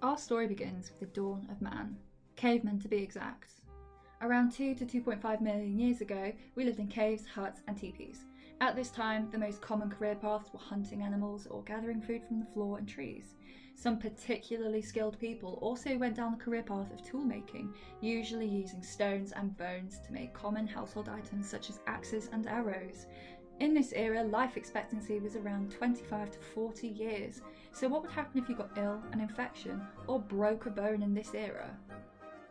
Our story begins with the dawn of man, cavemen to be exact. Around 2 to 2.5 million years ago, we lived in caves, huts and teepees. At this time, the most common career paths were hunting animals or gathering food from the floor and trees. Some particularly skilled people also went down the career path of tool making, usually using stones and bones to make common household items such as axes and arrows. In this era, life expectancy was around 25 to 40 years. So what would happen if you got ill, an infection, or broke a bone in this era?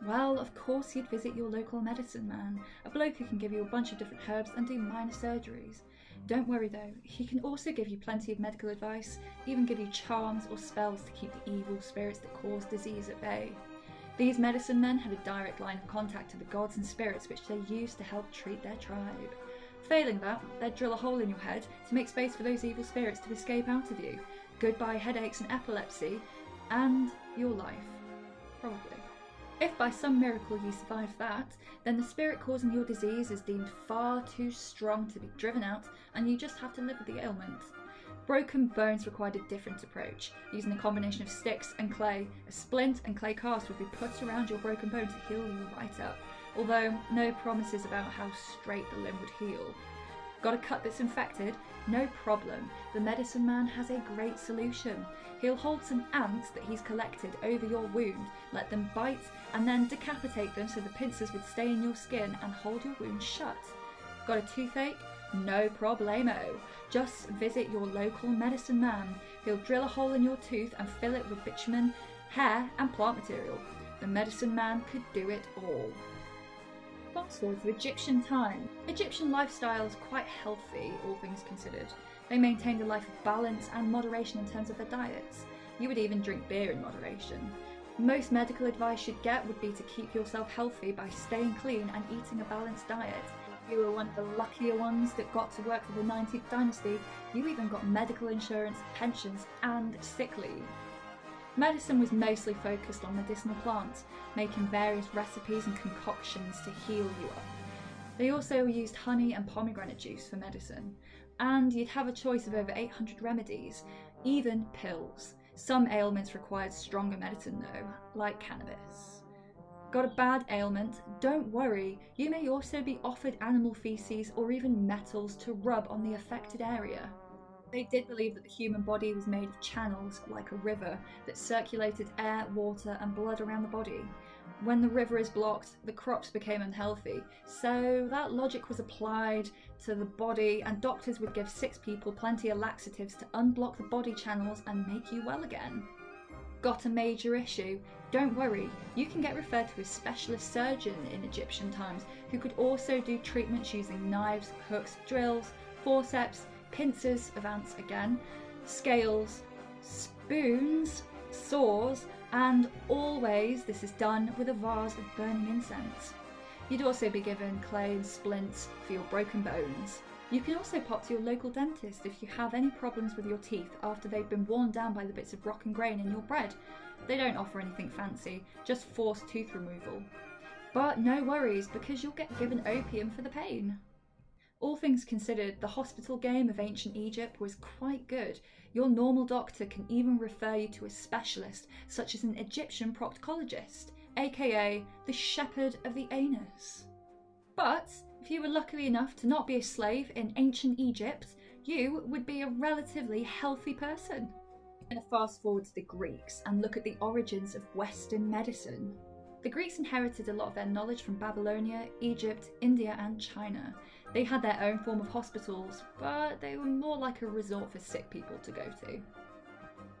Well, of course you'd visit your local medicine man, a bloke who can give you a bunch of different herbs and do minor surgeries. Don't worry though, he can also give you plenty of medical advice, even give you charms or spells to keep the evil spirits that cause disease at bay. These medicine men had a direct line of contact to the gods and spirits which they used to help treat their tribe. Failing that, they'd drill a hole in your head to make space for those evil spirits to escape out of you. Goodbye headaches and epilepsy, and your life. Probably. If by some miracle you survive that, then the spirit causing your disease is deemed far too strong to be driven out, and you just have to live with the ailment. Broken bones required a different approach. Using a combination of sticks and clay, a splint and clay cast would be put around your broken bone to heal you right up, although no promises about how straight the limb would heal. Got a cut that's infected? No problem. The medicine man has a great solution. He'll hold some ants that he's collected over your wound, let them bite, and then decapitate them so the pincers would stay in your skin and hold your wound shut. Got a toothache? No problemo. Just visit your local medicine man. He'll drill a hole in your tooth and fill it with bitumen, hair and plant material. The medicine man could do it all. Fast forward to Egyptian time. Egyptian lifestyle is quite healthy, all things considered. They maintained a life of balance and moderation in terms of their diets. You would even drink beer in moderation. Most medical advice you'd get would be to keep yourself healthy by staying clean and eating a balanced diet. If you were one of the luckier ones that got to work for the 19th dynasty, you even got medical insurance, pensions and sick leave. Medicine was mostly focused on medicinal plants, making various recipes and concoctions to heal you up. They also used honey and pomegranate juice for medicine, and you'd have a choice of over 800 remedies, even pills. Some ailments required stronger medicine though, like cannabis. Got a bad ailment? Don't worry, you may also be offered animal feces or even metals to rub on the affected area. They did believe that the human body was made of channels, like a river, that circulated air, water and blood around the body. When the river is blocked, the crops became unhealthy, so that logic was applied to the body and doctors would give sick people plenty of laxatives to unblock the body channels and make you well again. Got a major issue? Don't worry, you can get referred to a specialist surgeon in Egyptian times who could also do treatments using knives, hooks, drills, forceps, pincers of ants again, scales, spoons, saws, and always this is done with a vase of burning incense. You'd also be given clay and splints for your broken bones. You can also pop to your local dentist if you have any problems with your teeth after they've been worn down by the bits of rotten grain in your bread. They don't offer anything fancy, just forced tooth removal. But no worries, because you'll get given opium for the pain. All things considered, the hospital game of ancient Egypt was quite good. Your normal doctor can even refer you to a specialist, such as an Egyptian proctologist, aka the Shepherd of the anus. But if you were lucky enough to not be a slave in ancient Egypt, you would be a relatively healthy person. I'm going to fast forward to the Greeks and look at the origins of Western medicine. The Greeks inherited a lot of their knowledge from Babylonia, Egypt, India and China. They had their own form of hospitals, but they were more like a resort for sick people to go to.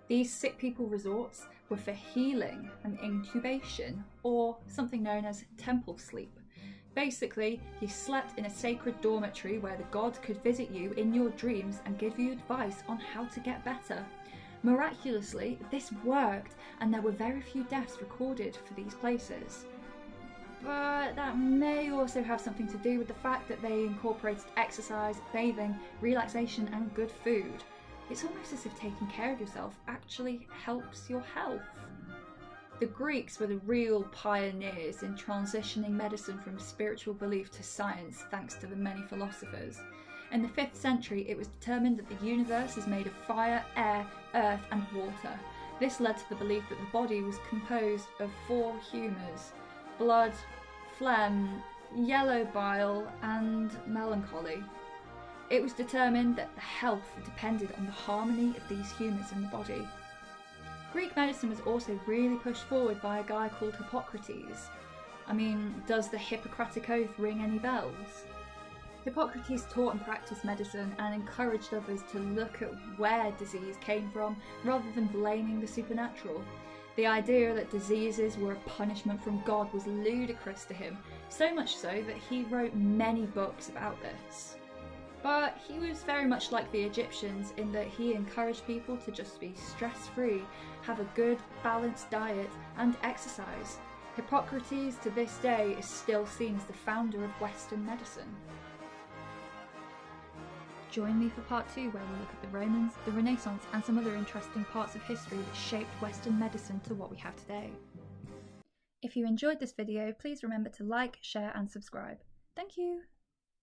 These sick people resorts were for healing and incubation, or something known as temple sleep. Basically, you slept in a sacred dormitory where the god could visit you in your dreams and give you advice on how to get better. Miraculously, this worked, and there were very few deaths recorded for these places. But that may also have something to do with the fact that they incorporated exercise, bathing, relaxation and good food. It's almost as if taking care of yourself actually helps your health. The Greeks were the real pioneers in transitioning medicine from spiritual belief to science thanks to the many philosophers. In the 5th century, it was determined that the universe is made of fire, air, earth and water. This led to the belief that the body was composed of 4 humours: blood, phlegm, yellow bile, and melancholy. It was determined that the health depended on the harmony of these humours in the body. Greek medicine was also really pushed forward by a guy called Hippocrates. I mean, does the Hippocratic Oath ring any bells? Hippocrates taught and practiced medicine and encouraged others to look at where disease came from rather than blaming the supernatural. The idea that diseases were a punishment from God was ludicrous to him, so much so that he wrote many books about this. But he was very much like the Egyptians in that he encouraged people to just be stress-free, have a good, balanced diet, and exercise. Hippocrates to this day is still seen as the founder of Western medicine. Join me for part 2, where we look at the Romans, the Renaissance, and some other interesting parts of history that shaped Western medicine to what we have today. If you enjoyed this video, please remember to like, share, and subscribe. Thank you!